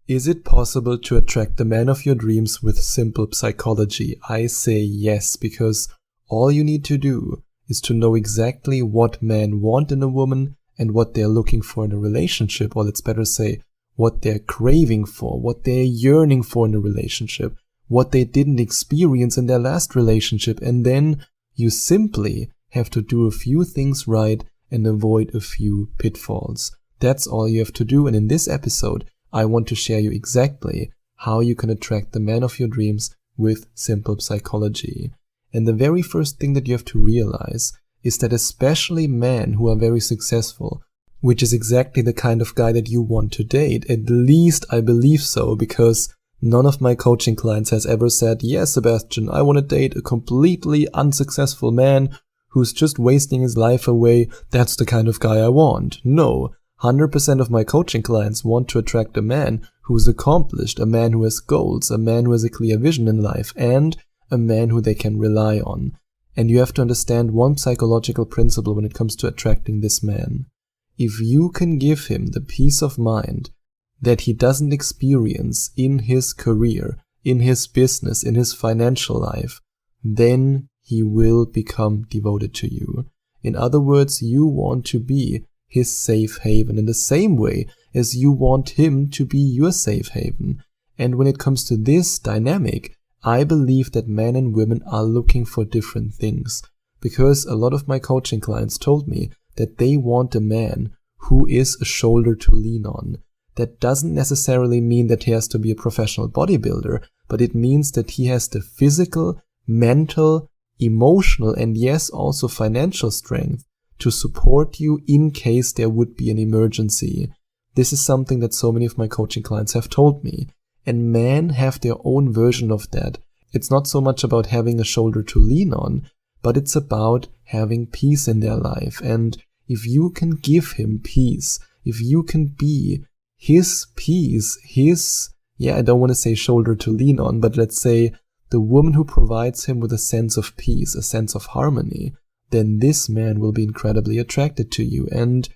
Is it possible to attract the man of your dreams with simple psychology? I say yes, because all you need to do is to know exactly what men want in a woman and what they're looking for in a relationship, or let's better say, what they're craving for, what they're yearning for in a relationship, what they didn't experience in their last relationship, and then you simply have to do a few things right and avoid a few pitfalls. That's all you have to do, and in this episode, I want to share you exactly how you can attract the man of your dreams with simple psychology. And the very first thing that you have to realize is that especially men who are very successful, which is exactly the kind of guy that you want to date, at least I believe so, because none of my coaching clients has ever said, yes, Sebastian, I want to date a completely unsuccessful man who's just wasting his life away. That's the kind of guy I want. No, 100% of my coaching clients want to attract a man who's accomplished, a man who has goals, a man who has a clear vision in life, and a man who they can rely on. And you have to understand one psychological principle when it comes to attracting this man. If you can give him the peace of mind that he doesn't experience in his career, in his business, in his financial life, then he will become devoted to you. In other words, you want to be his safe haven in the same way as you want him to be your safe haven. And when it comes to this dynamic, I believe that men and women are looking for different things, because a lot of my coaching clients told me that they want a man who is a shoulder to lean on. That doesn't necessarily mean that he has to be a professional bodybuilder, but it means that he has the physical, mental, emotional, and yes, also financial strength to support you in case there would be an emergency. This is something that so many of my coaching clients have told me. And men have their own version of that. It's not so much about having a shoulder to lean on, but it's about having peace in their life. And if you can give him peace, if you can be his peace, I don't want to say shoulder to lean on, but let's say the woman who provides him with a sense of peace, a sense of harmony, then this man will be incredibly attracted to you. And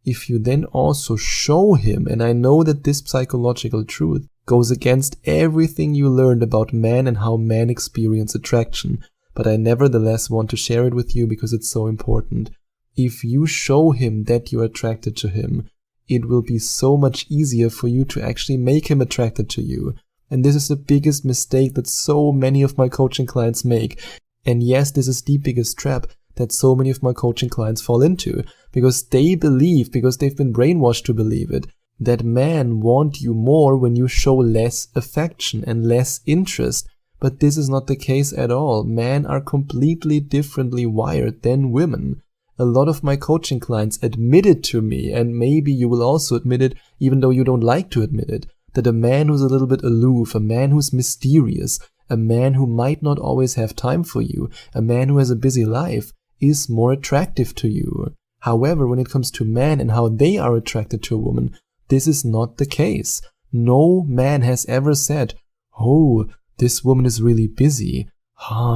if you then also show him, and I know that this psychological truth goes against everything you learned about men and how men experience attraction, but I nevertheless want to share it with you because it's so important. If you show him that you're attracted to him, it will be so much easier for you to actually make him attracted to you. And this is the biggest mistake that so many of my coaching clients make. And yes, this is the biggest trap that so many of my coaching clients fall into, because they believe, because they've been brainwashed to believe it, that men want you more when you show less affection and less interest. But this is not the case at all. Men are completely differently wired than women. A lot of my coaching clients admit it to me, and maybe you will also admit it, even though you don't like to admit it, that a man who's a little bit aloof, a man who's mysterious, a man who might not always have time for you, a man who has a busy life, is more attractive to you. However, when it comes to men and how they are attracted to a woman, this is not the case. No man has ever said, oh, this woman is really busy.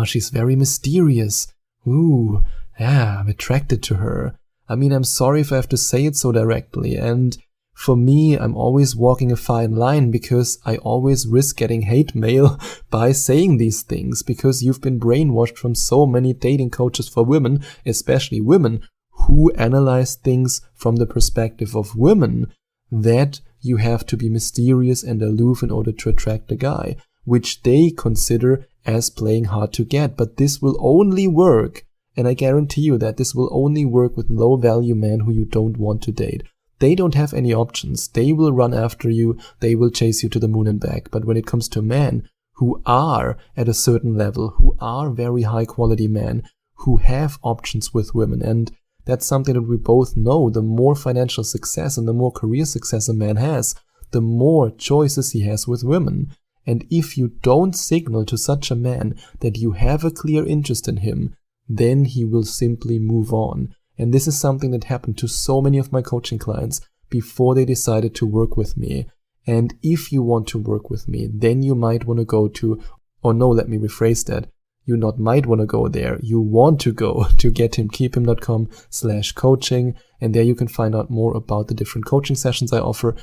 She's very mysterious. Ooh, yeah, I'm attracted to her. I mean, I'm sorry if I have to say it so directly. And for me, I'm always walking a fine line because I always risk getting hate mail by saying these things, because you've been brainwashed from so many dating coaches for women, especially women, who analyze things from the perspective of women, that you have to be mysterious and aloof in order to attract a guy, which they consider as playing hard to get. But this will only work, and I guarantee you that this will only work with low-value men who you don't want to date. They don't have any options. They will run after you, they will chase you to the moon and back. But when it comes to men who are at a certain level, who are very high-quality men, who have options with women, and that's something that we both know. The more financial success and the more career success a man has, the more choices he has with women. And if you don't signal to such a man that you have a clear interest in him, then he will simply move on. And this is something that happened to so many of my coaching clients before they decided to work with me. And if you want to work with me, then you might want to go to, or no, let me rephrase that. You not might want to go there. You want to go to gethimkeephim.com/coaching. And there you can find out more about the different coaching sessions I offer.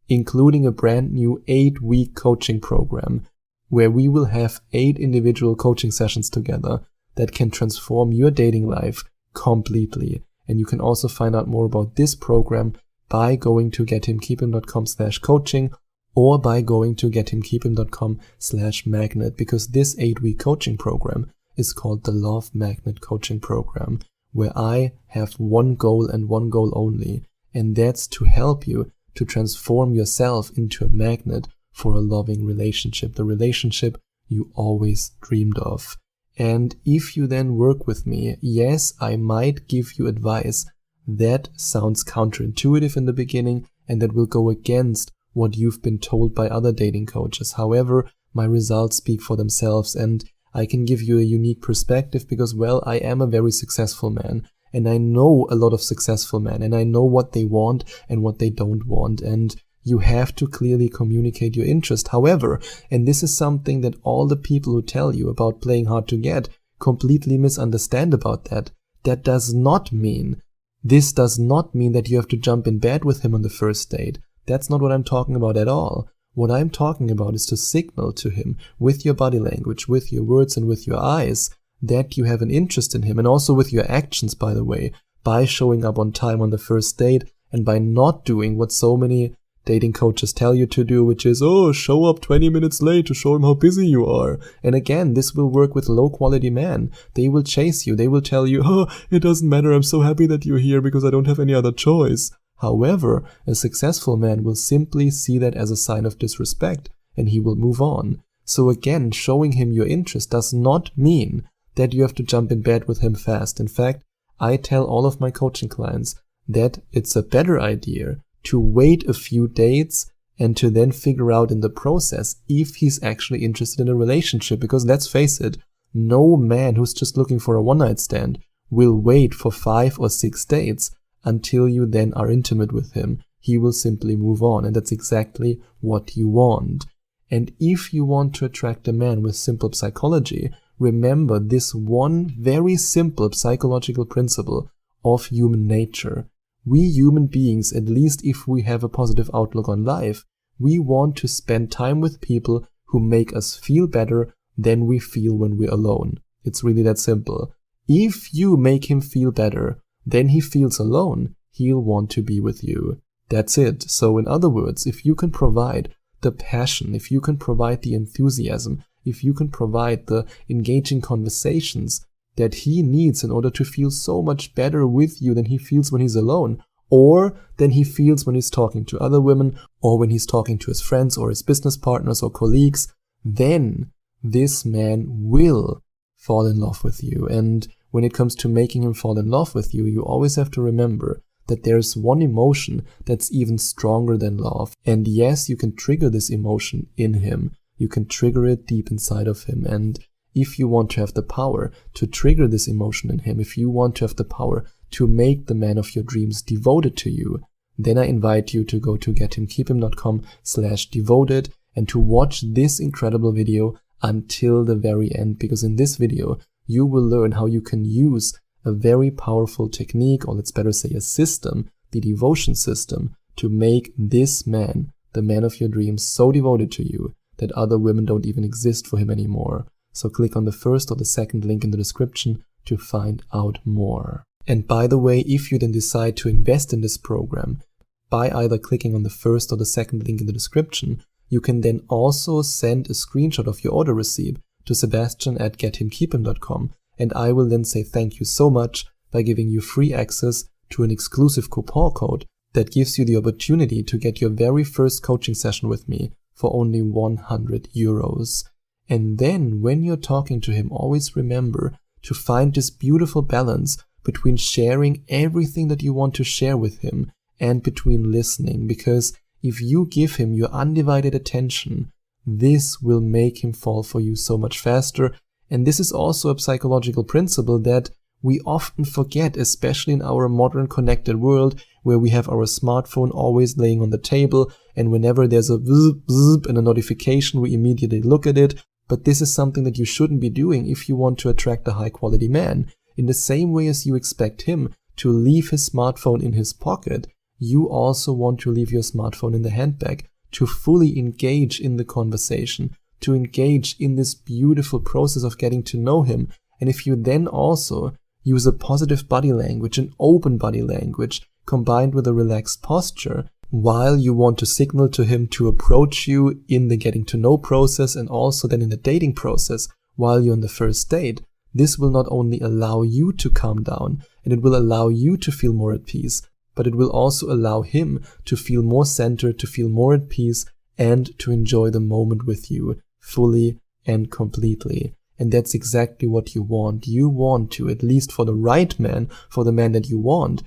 including a brand new 8-week coaching program where we will have 8 individual coaching sessions together that can transform your dating life completely. And you can also find out more about this program by going to gethimkeephim.com/coaching or by going to gethimkeephim.com/magnet, because this 8-week coaching program is called the Love Magnet Coaching Program, where I have one goal and one goal only, and that's to help you to transform yourself into a magnet for a loving relationship, the relationship you always dreamed of. And if you then work with me, yes, I might give you advice that sounds counterintuitive in the beginning and that will go against what you've been told by other dating coaches. However, my results speak for themselves, and I can give you a unique perspective because, well, I am a very successful man, and I know a lot of successful men, and I know what they want and what they don't want, and you have to clearly communicate your interest. However, and this is something that all the people who tell you about playing hard to get completely misunderstand about that. This does not mean that you have to jump in bed with him on the first date. That's not what I'm talking about at all. What I'm talking about is to signal to him with your body language, with your words and with your eyes that you have an interest in him, and also with your actions, by the way, by showing up on time on the first date and by not doing what so many dating coaches tell you to do, which is, show up 20 minutes late to show him how busy you are. And again, this will work with low-quality men. They will chase you. They will tell you, it doesn't matter, I'm so happy that you're here because I don't have any other choice. However, a successful man will simply see that as a sign of disrespect, and he will move on. So again, showing him your interest does not mean that you have to jump in bed with him fast. In fact, I tell all of my coaching clients that it's a better idea to wait a few dates and to then figure out in the process if he's actually interested in a relationship. Because let's face it, no man who's just looking for a one-night stand will wait for 5 or 6 dates until you then are intimate with him. He will simply move on, and that's exactly what you want. And if you want to attract a man with simple psychology, remember this one very simple psychological principle of human nature. We human beings, at least if we have a positive outlook on life, we want to spend time with people who make us feel better than we feel when we're alone. It's really that simple. If you make him feel better than he feels alone, he'll want to be with you. That's it. So in other words, if you can provide the passion, if you can provide the enthusiasm, if you can provide the engaging conversations that he needs in order to feel so much better with you than he feels when he's alone, or than he feels when he's talking to other women, or when he's talking to his friends or his business partners or colleagues, then this man will fall in love with you. And when it comes to making him fall in love with you, you always have to remember that there's one emotion that's even stronger than love. And yes, you can trigger this emotion in him. You can trigger it deep inside of him. And if you want to have the power to trigger this emotion in him, if you want to have the power to make the man of your dreams devoted to you, then I invite you to go to gethimkeephim.com/devoted and to watch this incredible video until the very end, because in this video, you will learn how you can use a very powerful technique, or let's better say a system, the devotion system, to make this man, the man of your dreams, so devoted to you that other women don't even exist for him anymore. So click on the first or the second link in the description to find out more. And by the way, if you then decide to invest in this program by either clicking on the first or the second link in the description, you can then also send a screenshot of your order receipt to Sebastian@gethimkeephim.com, and I will then say thank you so much by giving you free access to an exclusive coupon code that gives you the opportunity to get your very first coaching session with me for only 100 euros. And then when you're talking to him, always remember to find this beautiful balance between sharing everything that you want to share with him and between listening, because if you give him your undivided attention, this will make him fall for you so much faster. And this is also a psychological principle that we often forget, especially in our modern connected world where we have our smartphone always laying on the table, and whenever there's a bzz, bzz and a notification, we immediately look at it. But this is something that you shouldn't be doing if you want to attract a high-quality man. In the same way as you expect him to leave his smartphone in his pocket, you also want to leave your smartphone in the handbag to fully engage in the conversation, to engage in this beautiful process of getting to know him. And if you then also use a positive body language, an open body language, combined with a relaxed posture, while you want to signal to him to approach you in the getting to know process and also then in the dating process while you're on the first date, this will not only allow you to calm down and it will allow you to feel more at peace, but it will also allow him to feel more centered, to feel more at peace, and to enjoy the moment with you fully and completely. And that's exactly what you want. You want to, at least for the right man, for the man that you want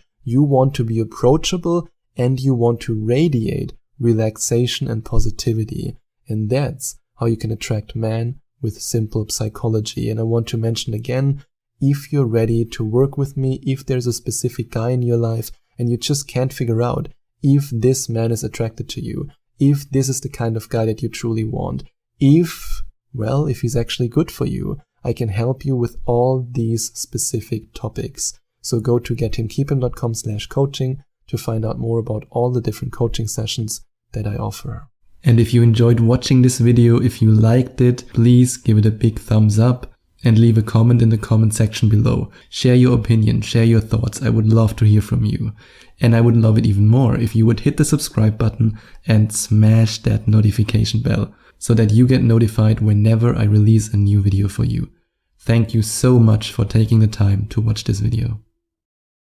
to be approachable and you want to radiate relaxation and positivity. And that's how you can attract men with simple psychology. And I want to mention again, if you're ready to work with me, if there's a specific guy in your life and you just can't figure out if this man is attracted to you, if this is the kind of guy that you truly want, if he's actually good for you, I can help you with all these specific topics. So go to gethimkeephim.com/coaching to find out more about all the different coaching sessions that I offer. And if you enjoyed watching this video, if you liked it, please give it a big thumbs up and leave a comment in the comment section below. Share your opinion, share your thoughts. I would love to hear from you. And I would love it even more if you would hit the subscribe button and smash that notification bell so that you get notified whenever I release a new video for you. Thank you so much for taking the time to watch this video.